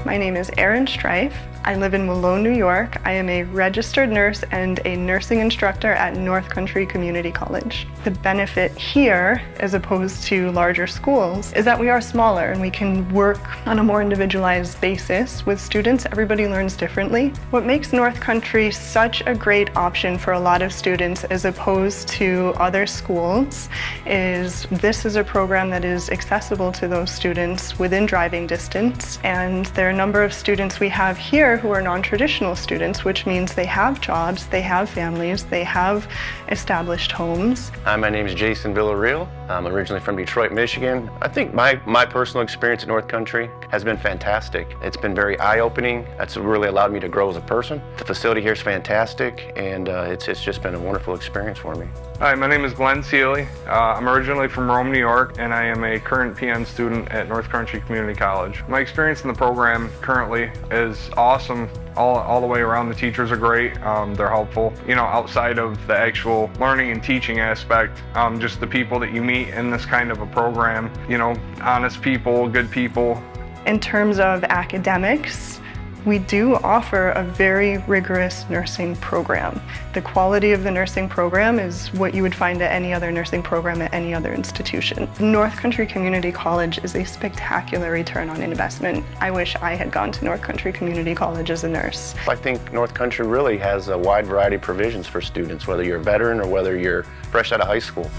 My name is Erin Streif. I live in Malone, New York. I am a registered nurse and a nursing instructor at North Country Community College. The benefit here, as opposed to larger schools, is that we are smaller and we can work on a more individualized basis with students. Everybody learns differently. What makes North Country such a great option for a lot of students as opposed to other schools is this is a program that is accessible to those students within driving distance, and there are a number of students we have here who are non-traditional students, which means they have jobs, they have families, they have established homes. Hi, my name is Jason Villarreal. I'm originally from Detroit, Michigan. I think my personal experience at North Country has been fantastic. It's been very eye-opening. That's really allowed me to grow as a person. The facility here is fantastic, and it's just been a wonderful experience for me. Hi, my name is Glenn Seeley. I'm originally from Rome, New York, and I am a current PN student at North Country Community College. My experience in the program currently is awesome. All the way around, the teachers are great. They're helpful. You know, outside of the actual learning and teaching aspect, just the people that you meet in this kind of a program, you know, honest people, good people. In terms of academics, we do offer a very rigorous nursing program. The quality of the nursing program is what you would find at any other nursing program at any other institution. North Country Community College is a spectacular return on investment. I wish I had gone to North Country Community College as a nurse. I think North Country really has a wide variety of provisions for students, whether you're a veteran or whether you're fresh out of high school.